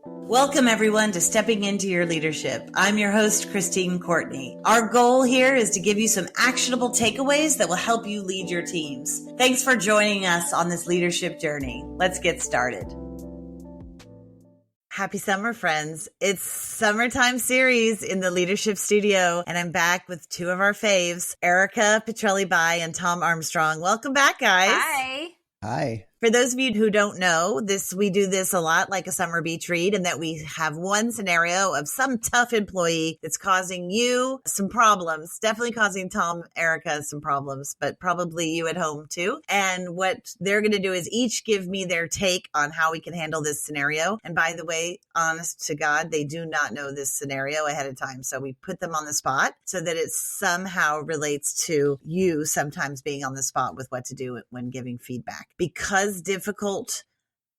Welcome, everyone, to Stepping Into Your Leadership. I'm your host, Christine Courtney. Our goal here is to give you some actionable takeaways that will help you lead your teams. Thanks for joining us on this leadership journey. Let's get started. Happy summer, friends. It's summertime series in the leadership studio, and I'm back with two of our faves, Erika Petrelli-Bayh and Tom Armstrong. Welcome back, guys. Hi. Hi. For those of you who don't know, we do this a lot like a summer beach read, and that we have one scenario of some tough employee that's causing you some problems, definitely causing Tom, Erika some problems, but probably you at home too. And what they're going to do is each give me their take on how we can handle this scenario. And by the way, honest to God, they do not know this scenario ahead of time. So we put them on the spot so that it somehow relates to you sometimes being on the spot with what to do when giving feedback. Because difficult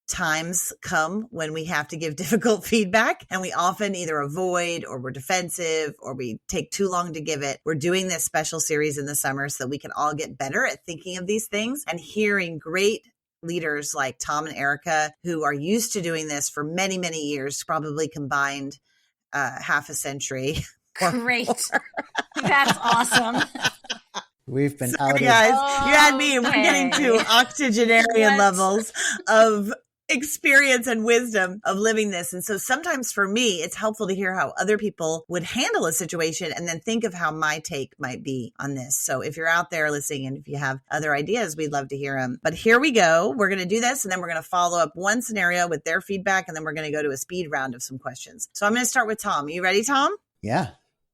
times come when we have to give difficult feedback, and we often either avoid or we're defensive or we take too long to give it. We're doing this special series in the summer so we can all get better at thinking of these things and hearing great leaders like Tom and Erika, who are used to doing this for many, many years, probably combined half a century. Great. That's awesome. We've been Sorry, outed. guys. You had me. We're getting to octogenarian levels of experience and wisdom of living this. And so sometimes for me, it's helpful to hear how other people would handle a situation and then think of how my take might be on this. So if you're out there listening and if you have other ideas, we'd love to hear them. But here we go. We're going to do this, and then we're going to follow up one scenario with their feedback, and then we're going to go to a speed round of some questions. So I'm going to start with Tom. Are you ready, Tom? Yeah.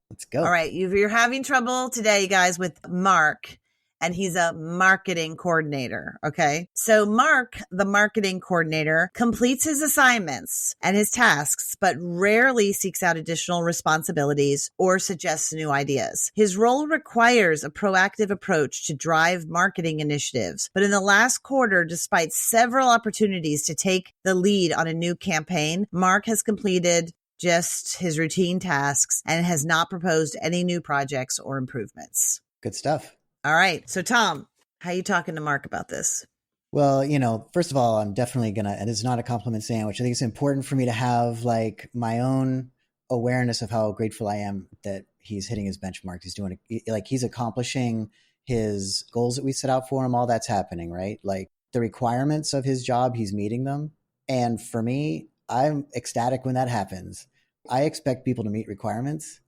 Let's go. All right. You're having trouble today, guys, with Mark, and he's a marketing coordinator. Okay. So Mark, the marketing coordinator, completes his assignments and his tasks, but rarely seeks out additional responsibilities or suggests new ideas. His role requires a proactive approach to drive marketing initiatives. But in the last quarter, despite several opportunities to take the lead on a new campaign, Mark has completed just his routine tasks and has not proposed any new projects or improvements. Good stuff. All right. So Tom, how are you talking to Mark about this? Well, first of all, I'm definitely going to, and it's not a compliment sandwich. I think it's important for me to have like my own awareness of how grateful I am that he's hitting his benchmarks. He's doing he's accomplishing his goals that we set out for him. All that's happening, right? Like the requirements of his job, he's meeting them. And for me, I'm ecstatic when that happens. I expect people to meet requirements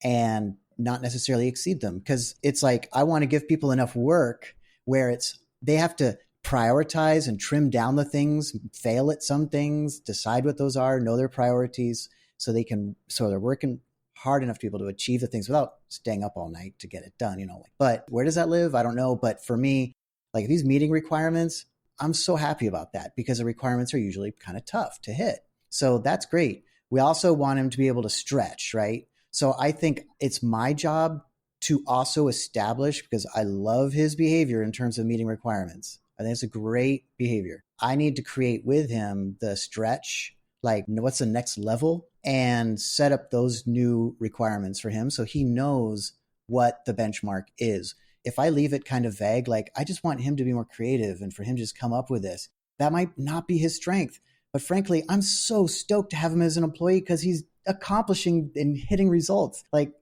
and not necessarily exceed them, because it's like I want to give people enough work where they have to prioritize and trim down the things, fail at some things, decide what those are, know their priorities, so they're working hard enough to be able to achieve the things without staying up all night to get it done. But where does that live? I don't know. But for me, like these meeting requirements, I'm so happy about that because the requirements are usually kind of tough to hit. So that's great. We also want him to be able to stretch, right? So I think it's my job to also establish, because I love his behavior in terms of meeting requirements. I think it's a great behavior. I need to create with him the stretch, like what's the next level, and set up those new requirements for him so he knows what the benchmark is. If I leave it kind of vague, like I just want him to be more creative and for him to just come up with this, that might not be his strength. But frankly, I'm so stoked to have him as an employee because he's accomplishing and hitting results. Like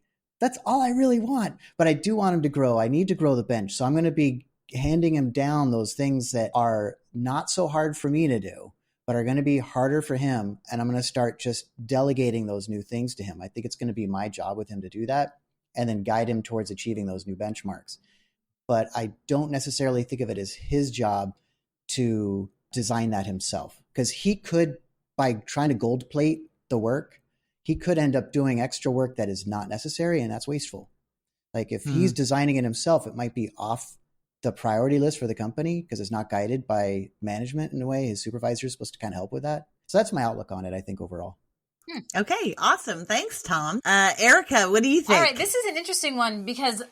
that's all I really want. But I do want him to grow. I need to grow the bench. So I'm going to be handing him down those things that are not so hard for me to do, but are going to be harder for him. And I'm going to start just delegating those new things to him. I think it's going to be my job with him to do that and then guide him towards achieving those new benchmarks. But I don't necessarily think of it as his job to design that himself, because he could, by trying to gold plate the work, he could end up doing extra work that is not necessary, and that's wasteful. Like if he's designing it himself, it might be off the priority list for the company because it's not guided by management in a way. His supervisor is supposed to kind of help with that. So that's my outlook on it, I think, overall. Okay, awesome. Thanks, Tom. Erika, what do you think? All right, this is an interesting one because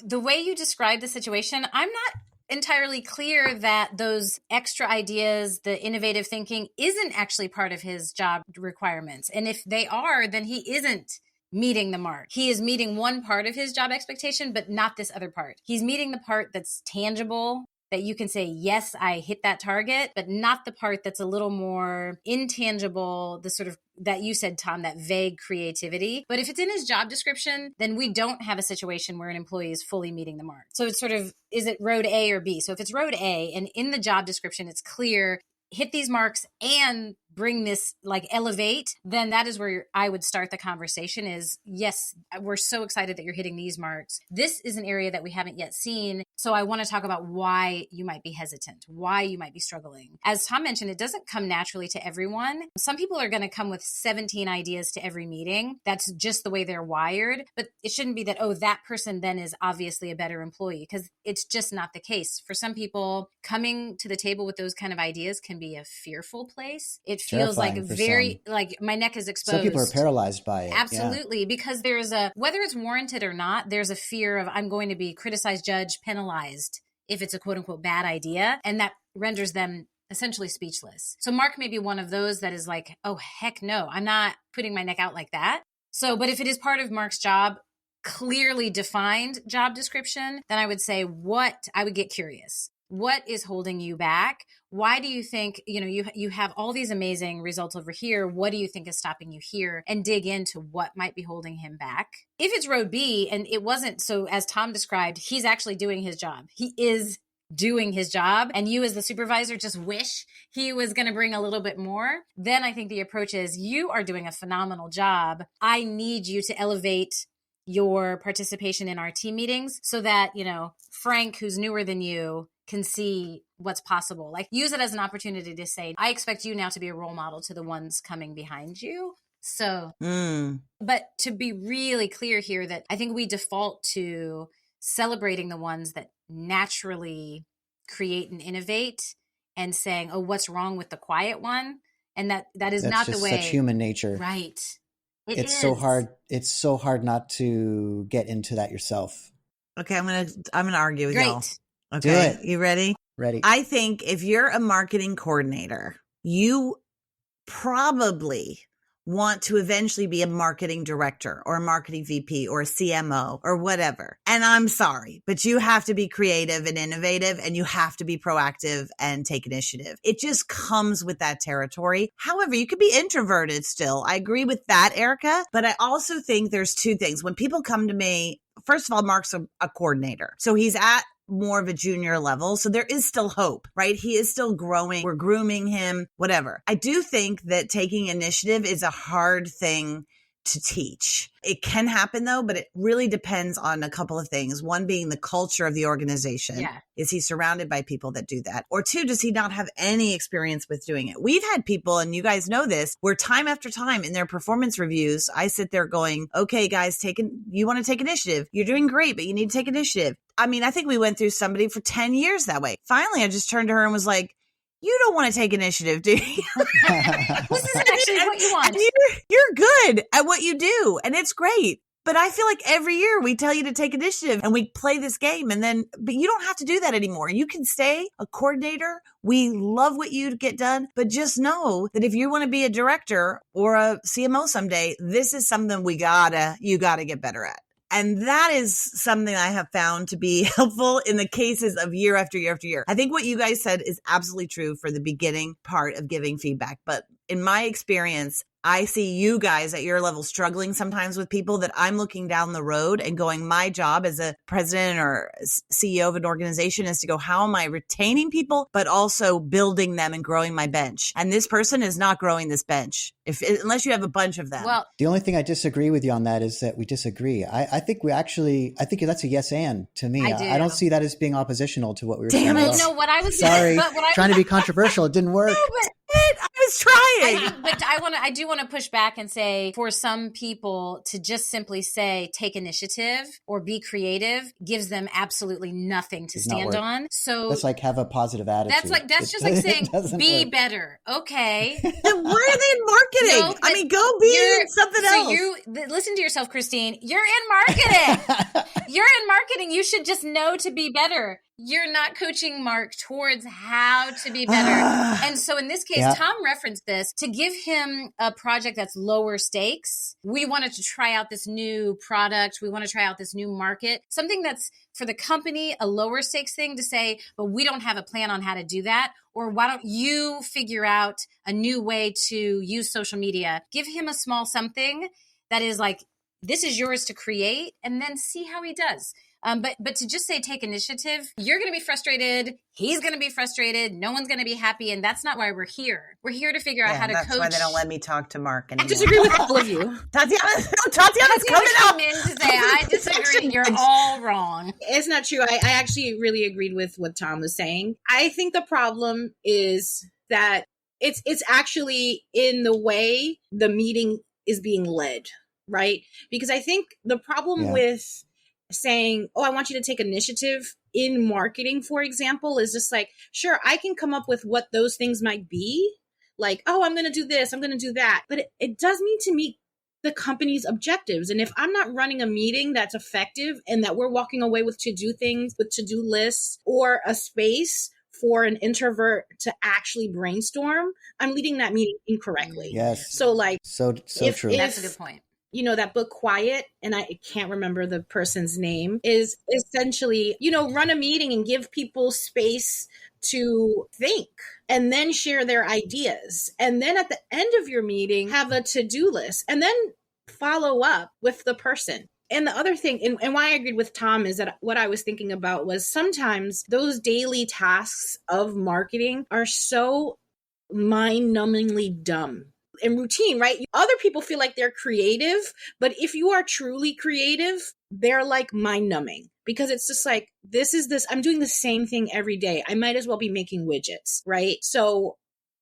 the way you described the situation, I'm not entirely clear that those extra ideas, the innovative thinking, isn't actually part of his job requirements. And if they are, then he isn't meeting the mark. He is meeting one part of his job expectation, but not this other part. He's meeting the part that's tangible, that you can say, yes, I hit that target, but not the part that's a little more intangible, the sort of that you said, Tom, that vague creativity. But if it's in his job description, then we don't have a situation where an employee is fully meeting the mark. So it's sort of, is it road A or B? So if it's road A and in the job description, it's clear, hit these marks and bring this, like elevate, then that is where I would start the conversation is, yes, we're so excited that you're hitting these marks. This is an area that we haven't yet seen. So I want to talk about why you might be hesitant, why you might be struggling. As Tom mentioned, it doesn't come naturally to everyone. Some people are going to come with 17 ideas to every meeting. That's just the way they're wired. But it shouldn't be that, oh, that person then is obviously a better employee, because it's just not the case. For some people, coming to the table with those kind of ideas can be a fearful place. It feels like very, like my neck is exposed. Some people are paralyzed by it. Absolutely. Because there's a, whether it's warranted or not, there's a fear of I'm going to be criticized, judged, penalized if it's a quote unquote bad idea. And that renders them essentially speechless. So Mark may be one of those that is like, oh, heck no, I'm not putting my neck out like that. So, but if it is part of Mark's job, clearly defined job description, then I would say I would get curious. What is holding you back? Why do you think, you have all these amazing results over here? What do you think is stopping you here? And dig into what might be holding him back. If it's road B and it wasn't, so as Tom described, he's actually doing his job. He is doing his job. And you as the supervisor just wish he was going to bring a little bit more. Then I think the approach is, you are doing a phenomenal job. I need you to elevate your participation in our team meetings so that, Frank, who's newer than you, can see what's possible. Like, use it as an opportunity to say, I expect you now to be a role model to the ones coming behind you. So, but to be really clear here, that I think we default to celebrating the ones that naturally create and innovate and saying, oh, what's wrong with the quiet one? And that's not the way. That's such human nature. Right. It's so hard. It's so hard not to get into that yourself. Okay. I'm going to argue with y'all. Okay. Do it. You ready? Ready. I think if you're a marketing coordinator, you probably want to eventually be a marketing director or a marketing VP or a CMO or whatever. And I'm sorry, but you have to be creative and innovative, and you have to be proactive and take initiative. It just comes with that territory. However, you could be introverted still. I agree with that, Erika. But I also think there's two things. When people come to me, first of all, Mark's a coordinator. So he's at more of a junior level. So there is still hope, right? He is still growing. We're grooming him, whatever. I do think that taking initiative is a hard thing to teach. It can happen though, but it really depends on a couple of things. One being the culture of the organization. Yeah. Is he surrounded by people that do that? Or two, does he not have any experience with doing it? We've had people, and you guys know this, where time after time in their performance reviews, I sit there going, okay, guys, you want to take initiative. You're doing great, but you need to take initiative. I mean, I think we went through somebody for 10 years that way. Finally, I just turned to her and was like, you don't want to take initiative, do you? This isn't actually what you want. You're good at what you do, and it's great. But I feel like every year we tell you to take initiative and we play this game, but you don't have to do that anymore. You can stay a coordinator. We love what you get done, but just know that if you want to be a director or a CMO someday, this is something you gotta get better at. And that is something I have found to be helpful in the cases of year after year after year. I think what you guys said is absolutely true for the beginning part of giving feedback. But in my experience, I see you guys at your level struggling sometimes with people that I'm looking down the road and going, my job as a president or CEO of an organization is to go, how am I retaining people, but also building them and growing my bench? And this person is not growing this bench unless you have a bunch of them. Well, the only thing I disagree with you on that is that we disagree. I think that's a yes and to me. I don't see that as being oppositional to what we were saying. Damn it. No, what I was sorry, trying to be controversial. It didn't work. No, but I was trying. But I do want to push back and say, for some people to just simply say take initiative or be creative gives them absolutely nothing to stand on. So that's like have a positive attitude. That's just like saying be better. Okay. Then why are they in marketing? I mean, go be in something else. So you listen to yourself, Christine. You're in marketing. You're in marketing. You should just know to be better. you're not coaching Mark towards how to be better. And so in this case, Tom referenced this to give him a project that's lower stakes. We wanted to try out this new product. We want to try out this new market, something that's for the company, a lower stakes thing to say, but we don't have a plan on how to do that. Or why don't you figure out a new way to use social media? Give him a small something that is like, this is yours to create, and then see how he does. But to just say take initiative, you're going to be frustrated. He's going to be frustrated. No one's going to be happy. And that's not why we're here. We're here to figure out how to coach. That's why they don't let me talk to Mark anymore. I disagree with all of you. Tatiana's coming up. In to say, I disagree. You're all wrong. It's not true. I actually really agreed with what Tom was saying. I think the problem is that it's actually in the way the meeting is being led, right? Because I think the problem with saying, oh, I want you to take initiative in marketing, for example, is just like, sure, I can come up with what those things might be. Like, oh, I'm going to do this, I'm going to do that. But it does need to meet the company's objectives. And if I'm not running a meeting that's effective and that we're walking away with to-do things, with to-do lists, or a space for an introvert to actually brainstorm, I'm leading that meeting incorrectly. Yes. So like, so true. That's a good point. You know, that book Quiet, and I can't remember the person's name, is essentially, you know, run a meeting and give people space to think and then share their ideas. And then at the end of your meeting, have a to-do list and then follow up with the person. And the other thing, and why I agreed with Tom, is that what I was thinking about was sometimes those daily tasks of marketing are so mind-numbingly dumb and routine, right? Other people feel like they're creative, but if you are truly creative, they're like mind numbing, because it's just like, I'm doing the same thing every day. I might as well be making widgets, right? So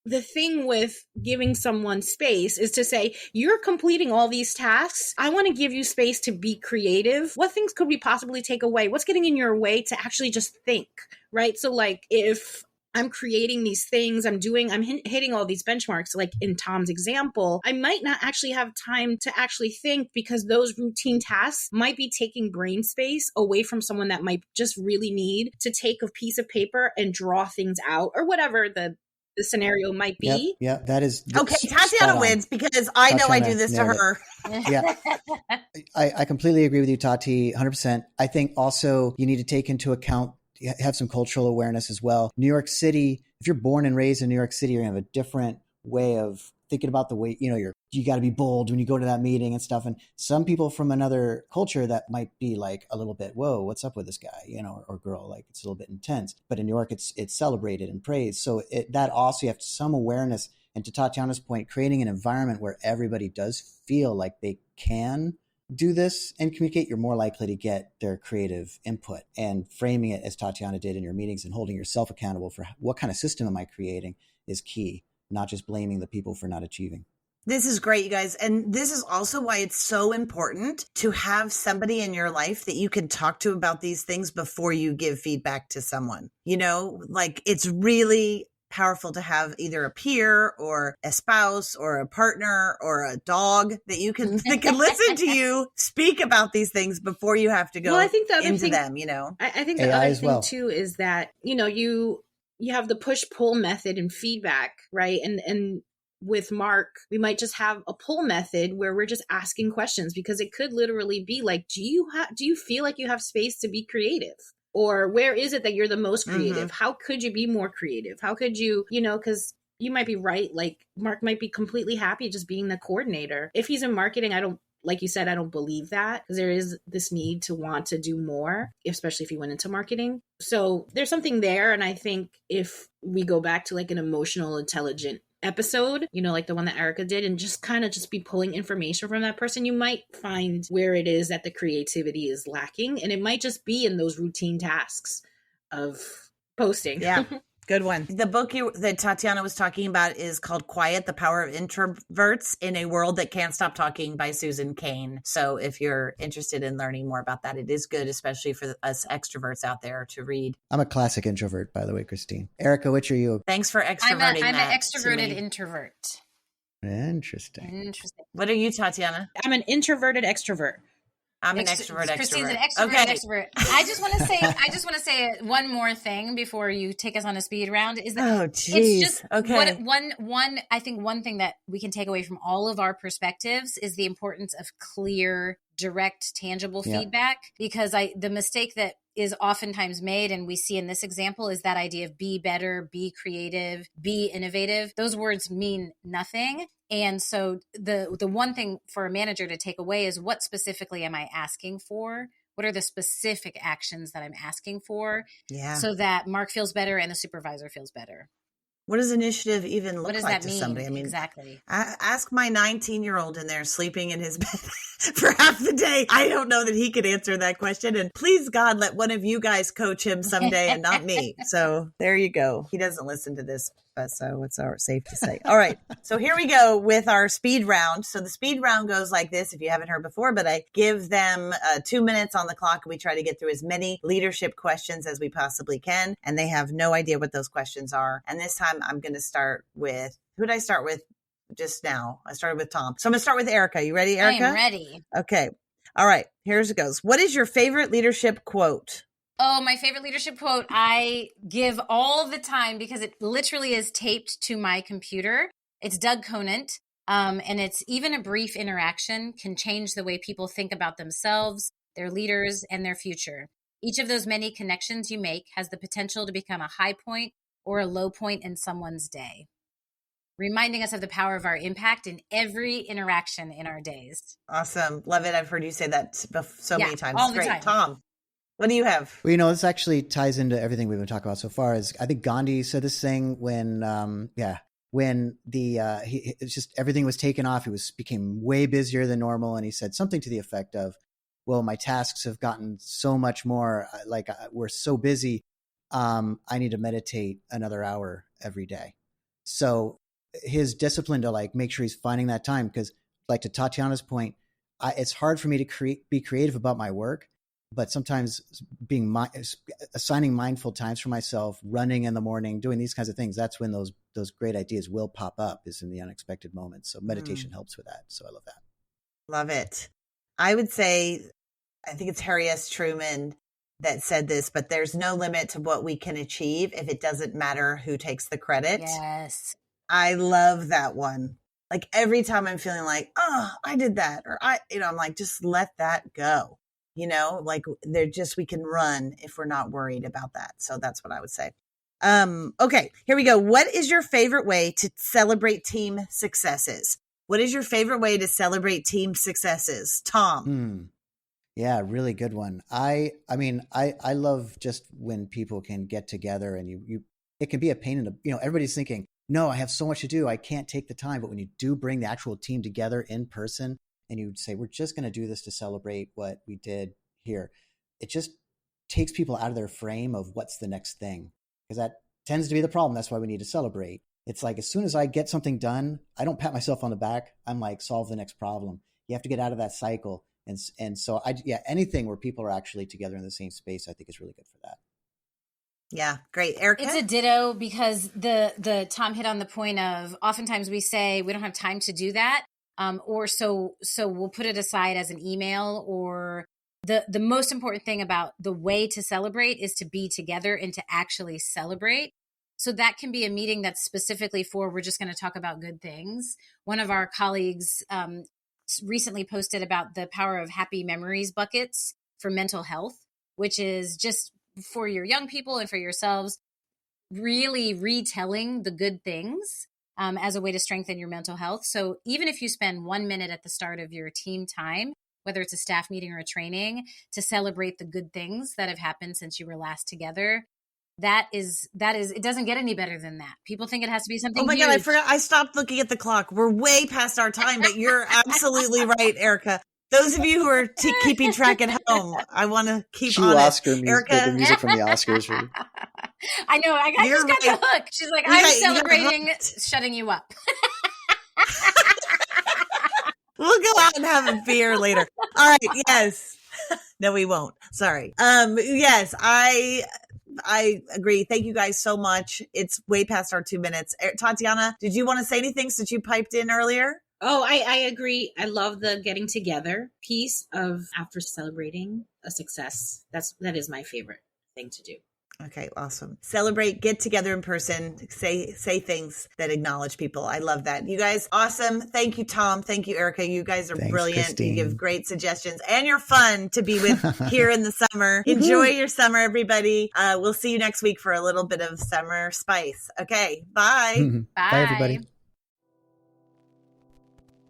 the thing with giving someone space is to say, you're completing all these tasks. I want to give you space to be creative. What things could we possibly take away? What's getting in your way to actually just think, right? So like, if I'm creating these things, I'm hitting all these benchmarks, like in Tom's example, I might not actually have time to actually think, because those routine tasks might be taking brain space away from someone that might just really need to take a piece of paper and draw things out, or whatever the scenario might be. Yeah, that is okay. Tatiana wins, because I know I do this to her. Yeah, I completely agree with you, Tati, 100%. I think also you need to take into account, have some cultural awareness as well. New York City, if you're born and raised in New York City, you're going to have a different way of thinking about the way, you got to be bold when you go to that meeting and stuff. And some people from another culture, that might be like a little bit, whoa, what's up with this guy, or girl? Like, it's a little bit intense. But in New York, it's celebrated and praised. So that also, you have some awareness. And to Tatiana's point, creating an environment where everybody does feel like they can do this and communicate, you're more likely to get their creative input. And framing it as Tatiana did in your meetings and holding yourself accountable for what kind of system am I creating is key, not just blaming the people for not achieving. This is great, you guys. And this is also why it's so important to have somebody in your life that you can talk to about these things before you give feedback to someone. Like, it's really powerful to have either a peer or a spouse or a partner or a dog that that can listen to you speak about these things before you have to go I think the other into thing, them, I think the AI other thing too is that, you have the push-pull method and feedback, right? And with Mark, we might just have a pull method where we're just asking questions, because it could literally be like, do you feel like you have space to be creative? Or where is it that you're the most creative? Mm-hmm. How could you be more creative? How could you, because you might be right. Like, Mark might be completely happy just being the coordinator. If he's in marketing, like you said, I don't believe that, because there is this need to want to do more, especially if you went into marketing. So there's something there. And I think if we go back to like an emotional, intelligent episode, like the one that Erika did, and just kind of just be pulling information from that person, you might find where it is that the creativity is lacking. And it might just be in those routine tasks of posting. Yeah. Good one. The book that Tatiana was talking about is called Quiet, The Power of Introverts in a World That Can't Stop Talking by Susan Cain. So if you're interested in learning more about that, it is good, especially for us extroverts out there to read. I'm a classic introvert, by the way, Christine. Erika, which are you? Thanks for extroverting. I'm an extroverted introvert. Interesting. What are you, Tatiana? I'm an introverted extrovert. I'm an extrovert. Christine's an extrovert. Okay. Extrovert. I just want to say one more thing before you take us on a speed round. Is that it's just okay. I think one thing that we can take away from all of our perspectives is the importance of clear, direct, tangible feedback. Because the mistake that is oftentimes made, and we see in this example, is that idea of be better, be creative, be innovative. Those words mean nothing. And so the one thing for a manager to take away is, what specifically am I asking for? What are the specific actions that I'm asking for? Yeah. So that Mark feels better and the supervisor feels better. What does initiative even look like to mean? somebody? I mean, exactly. Ask my 19-year-old in there sleeping in his bed for half the day. I don't know that he could answer that question. And please, God, let one of you guys coach him someday and not me. So there you go. He doesn't listen to this, so it's safe to say. All right. So here we go with our speed round. So the speed round goes like this, if you haven't heard before, but I give them 2 minutes on the clock. And we try to get through as many leadership questions as we possibly can. And they have no idea what those questions are. And this time I'm going to start with, who did I start with just now? I started with Tom. So I'm going to start with Erika. You ready, Erika? I am ready. Okay. All right. Here's it goes. What is your favorite leadership quote? Oh, my favorite leadership quote I give all the time because it literally is taped to my computer. It's Doug Conant. And it's, even a brief interaction can change the way people think about themselves, their leaders, and their future. Each of those many connections you make has the potential to become a high point or a low point in someone's day, reminding us of the power of our impact in every interaction in our days. Awesome. Love it. I've heard you say that so many times. All the Great. time. Tom, what do you have? Well, this actually ties into everything we've been talking about so far. Is I think Gandhi said this thing when it's just everything was taken off. He became way busier than normal. And he said something to the effect of, well, my tasks have gotten so much more, we're so busy. I need to meditate another hour every day. So his discipline to make sure he's finding that time, because to Tatiana's point, it's hard for me to be creative about my work, but sometimes assigning mindful times for myself, running in the morning, doing these kinds of things, that's when those great ideas will pop up, is in the unexpected moments. So meditation helps with that. So I love that. Love it. I would say, I think it's Harry S. Truman that said this, but there's no limit to what we can achieve if it doesn't matter who takes the credit. Yes. I love that one. Every time I'm feeling I did that, or I'm like, just let that go. We can run if we're not worried about that. So that's what I would say. Okay, here we go. What is your favorite way to celebrate team successes? What is your favorite way to celebrate team successes? Tom. Yeah, really good one. I love just when people can get together and it can be a pain in the, everybody's thinking, no, I have so much to do, I can't take the time. But when you do bring the actual team together in person and you say, we're just going to do this to celebrate what we did here, it just takes people out of their frame of what's the next thing. Because that tends to be the problem. That's why we need to celebrate. It's as soon as I get something done, I don't pat myself on the back. I'm solve the next problem. You have to get out of that cycle. And so anything where people are actually together in the same space, I think is really good for that. Yeah, great. Erika? It's a ditto, because the Tom hit on the point of, oftentimes we say we don't have time to do that. Or so we'll put it aside as an email. Or the most important thing about the way to celebrate is to be together and to actually celebrate. So that can be a meeting that's specifically for, we're just going to talk about good things. One of our colleagues recently posted about the power of happy memories buckets for mental health, which is just for your young people and for yourselves, really retelling the good things as a way to strengthen your mental health. So even if you spend 1 minute at the start of your team time, whether it's a staff meeting or a training, to celebrate the good things that have happened since you were last together, that is, it doesn't get any better than that. People think it has to be something. Oh my huge. God, I forgot. I stopped looking at the clock. We're way past our time, but you're absolutely right, Erika. Those of you who are keeping track at home, I want to keep on Oscar it. Erika, the music from the Oscars. I know. I just got the hook. She's like, I'm celebrating shutting you up. We'll go out and have a beer later. All right. Yes. No, we won't. Sorry. Yes, I agree. Thank you guys so much. It's way past our 2 minutes. Tatiana, did you want to say anything since you piped in earlier? Oh, I agree. I love the getting together piece of after celebrating a success. That is my favorite thing to do. Okay, awesome. Celebrate, get together in person, say things that acknowledge people. I love that. You guys, awesome. Thank you, Tom. Thank you, Erika. You guys are brilliant. Christine. You give great suggestions, and you're fun to be with here in the summer. Enjoy your summer, everybody. We'll see you next week for a little bit of summer spice. Okay, bye. Bye. Bye, everybody.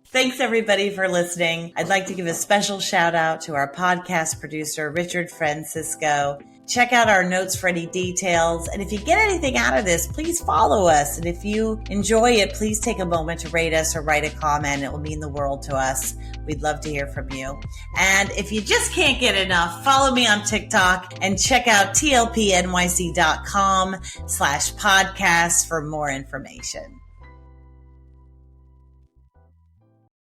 Thanks, everybody, for listening. I'd like to give a special shout out to our podcast producer, Richard Francisco. Check out our notes for any details. And if you get anything out of this, please follow us. And if you enjoy it, please take a moment to rate us or write a comment. It will mean the world to us. We'd love to hear from you. And if you just can't get enough, follow me on TikTok and check out tlpnyc.com/podcast for more information.